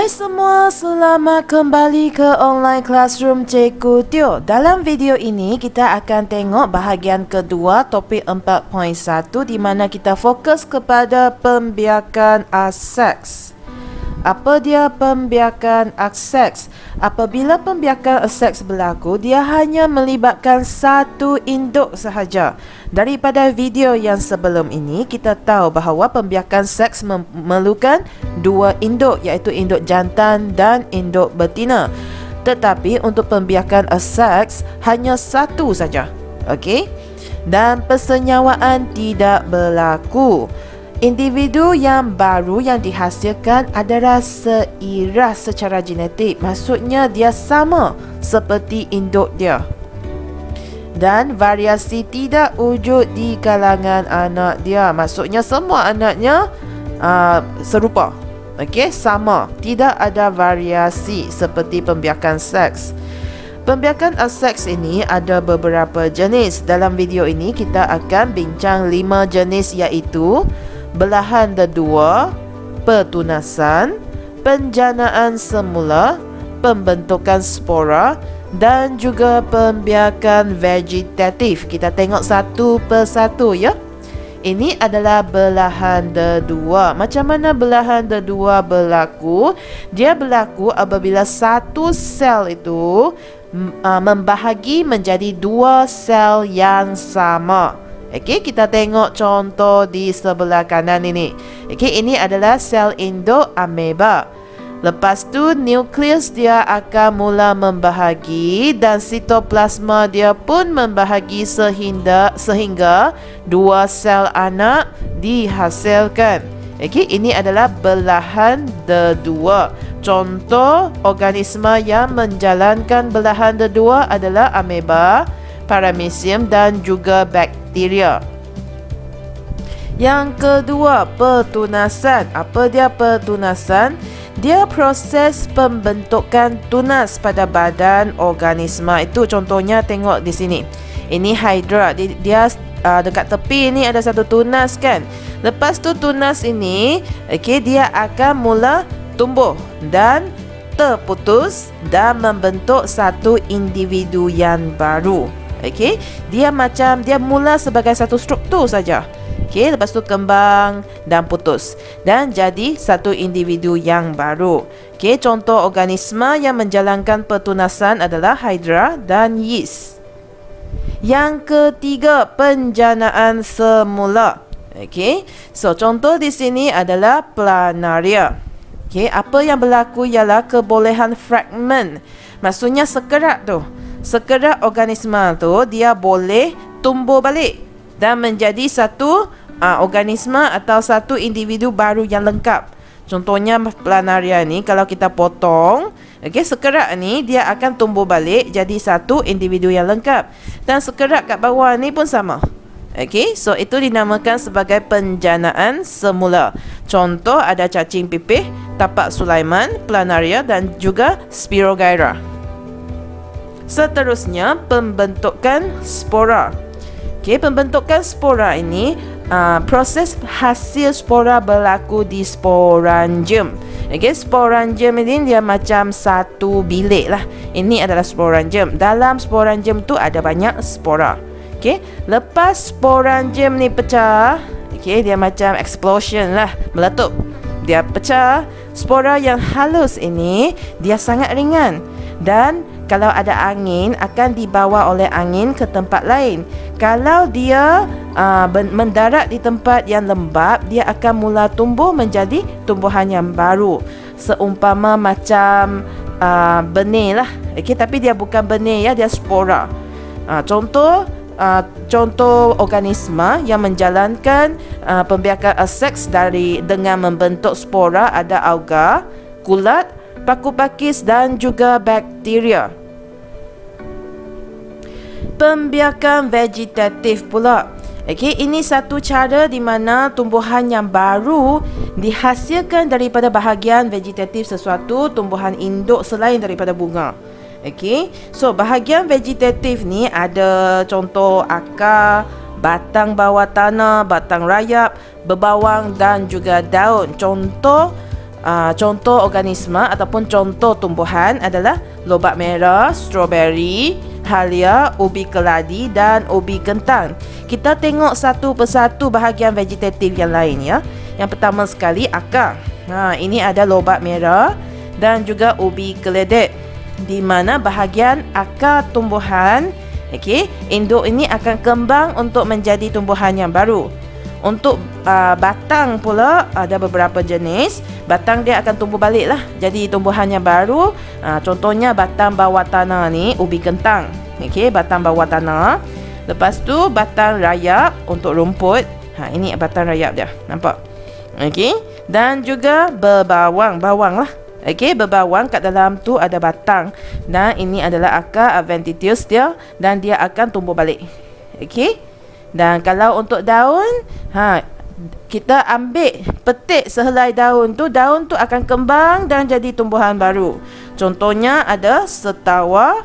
Hai semua, selamat kembali ke online classroom Cikgu Teo. Dalam video ini kita akan tengok bahagian kedua topik 4.1 di mana kita fokus kepada pembiakan seks. Apa dia pembiakan seks? Apabila pembiakan seks berlaku, dia hanya melibatkan satu induk sahaja. Daripada video yang sebelum ini, kita tahu bahawa pembiakan seks memerlukan dua induk, iaitu induk jantan dan induk betina. Tetapi untuk pembiakan seks hanya satu saja. Okey? Dan persenyawaan tidak berlaku. Individu yang baru yang dihasilkan adalah seiras secara genetik. Maksudnya dia sama seperti induk dia. Dan variasi tidak wujud di kalangan anak dia. Maksudnya semua anaknya serupa. Okey, sama. Tidak ada variasi seperti pembiakan seks. Pembiakan seks ini ada beberapa jenis. Dalam video ini kita akan bincang 5 jenis, iaitu belahan kedua, pertunasan, penjanaan semula, pembentukan spora dan juga pembiakan vegetatif. Kita tengok satu persatu ya. Ini adalah belahan kedua. Macam mana belahan kedua berlaku? Dia berlaku apabila satu sel itu membahagi menjadi dua sel yang sama. Okey, kita tengok contoh di sebelah kanan ini. Okey, ini adalah sel induk ameba. Lepas tu nukleus dia akan mula membahagi dan sitoplasma dia pun membahagi sehingga dua sel anak dihasilkan. Okey, ini adalah belahan kedua. Contoh organisma yang menjalankan belahan kedua adalah ameba, paramecium dan juga bakteria. Yang kedua, pertunasan. Apa dia pertunasan? Dia proses pembentukan tunas pada badan organisma. Itu contohnya tengok di sini. Ini hydra. Dia dekat tepi ni ada satu tunas kan. Lepas tu tunas ini, okey, dia akan mula tumbuh dan terputus dan membentuk satu individu yang baru. Okey, dia mula sebagai satu struktur saja. Okey, lepas tu kembang dan putus dan jadi satu individu yang baru. Okey, contoh organisma yang menjalankan pertunasan adalah hydra dan yeast. Yang ketiga, penjanaan semula. Okey, so contoh di sini adalah planaria. Okey, apa yang berlaku ialah kebolehan fragmen. Maksudnya sekerat tu. Sekerat organisma tu dia boleh tumbuh balik dan menjadi satu organisma atau satu individu baru yang lengkap. Contohnya planaria ni kalau kita potong, okey, sekerat ni dia akan tumbuh balik jadi satu individu yang lengkap. Dan sekerat kat bawah ni pun sama. Okey, so itu dinamakan sebagai penjanaan semula. Contoh ada cacing pipih, tapak Sulaiman, planaria dan juga Spirogyra. Seterusnya, pembentukan spora. Okey, pembentukan spora ini proses hasil spora berlaku di sporangium. Okey, sporangium ini dia macam satu bilik lah. Ini adalah sporangium. Dalam sporangium tu ada banyak spora. Okey, lepas sporangium ni pecah, okey, dia macam explosion lah, meletup. Dia pecah. Spora yang halus ini dia sangat ringan dan kalau ada angin akan dibawa oleh angin ke tempat lain. Kalau dia mendarat di tempat yang lembap, dia akan mula tumbuh menjadi tumbuhan yang baru. Seumpama macam benih lah. Okay, tapi dia bukan benih ya, dia spora. Contoh organisma yang menjalankan pembiakan seks dengan membentuk spora ada alga, kulat, paku pakis dan juga bakteria. Pembiakan vegetatif pula. Okey, ini satu cara di mana tumbuhan yang baru dihasilkan daripada bahagian vegetatif sesuatu tumbuhan induk selain daripada bunga. Okey, so bahagian vegetatif ni ada contoh akar, batang bawah tanah, batang rayap, berbawang dan juga daun. Contoh contoh organisma ataupun contoh tumbuhan adalah lobak merah, strawberry, halia, ubi keladi dan ubi kentang. Kita tengok satu persatu bahagian vegetatif yang lain ya. Yang pertama sekali akar. Ini ada lobak merah dan juga ubi keledek, di mana bahagian akar tumbuhan, induk ini akan kembang untuk menjadi tumbuhan yang baru. Untuk batang pula ada beberapa jenis. Batang dia akan tumbuh balik lah jadi tumbuhan yang baru. Contohnya batang bawah tanah ni ubi kentang. Batang bawah tanah. Lepas tu batang rayap untuk rumput. Ini batang rayap dia. Nampak? Dan juga berbawang, bawang lah. Berbawang kat dalam tu ada batang. Dan ini adalah akar adventitious dia, dan dia akan tumbuh balik. Dan kalau untuk daun, kita ambil petik sehelai daun tu akan kembang dan jadi tumbuhan baru. Contohnya ada setawa,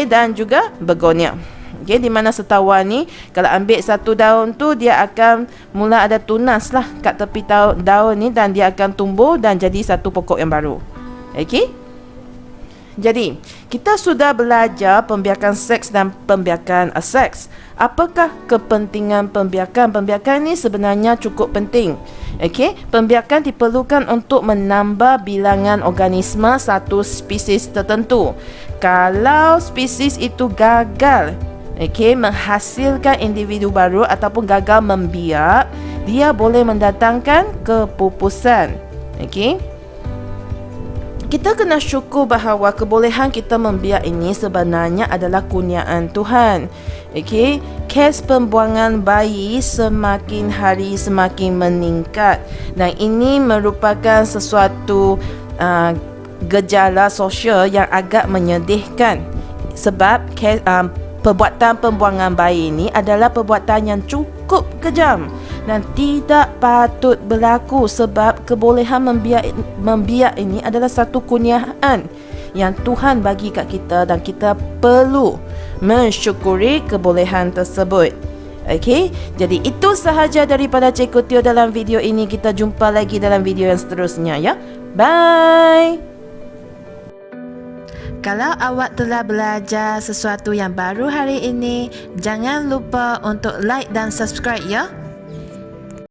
dan juga begonia. Di mana setawa ni kalau ambil satu daun tu, dia akan mula ada tunas lah kat tepi daun ni, dan dia akan tumbuh dan jadi satu pokok yang baru. Jadi, kita sudah belajar pembiakan seks dan pembiakan aseks. Apakah kepentingan pembiakan? Pembiakan ni sebenarnya cukup penting. Pembiakan diperlukan untuk menambah bilangan organisma satu spesies tertentu. Kalau spesies itu gagal menghasilkan individu baru ataupun gagal membiak, dia boleh mendatangkan kepupusan. Kita kena syukur bahawa kebolehan kita membiak ini sebenarnya adalah kurniaan Tuhan. Kes pembuangan bayi semakin hari semakin meningkat, dan ini merupakan sesuatu gejala sosial yang agak menyedihkan. Sebab perbuatan pembuangan bayi ini adalah perbuatan yang cukup kejam dan tidak patut berlaku, sebab kebolehan membiak ini adalah satu kurniaan yang Tuhan bagi kat kita, dan kita perlu mensyukuri kebolehan tersebut. Jadi itu sahaja daripada Cikgu Teo dalam video ini. Kita jumpa lagi dalam video yang seterusnya ya. Bye. Kalau awak telah belajar sesuatu yang baru hari ini, jangan lupa untuk like dan subscribe ya.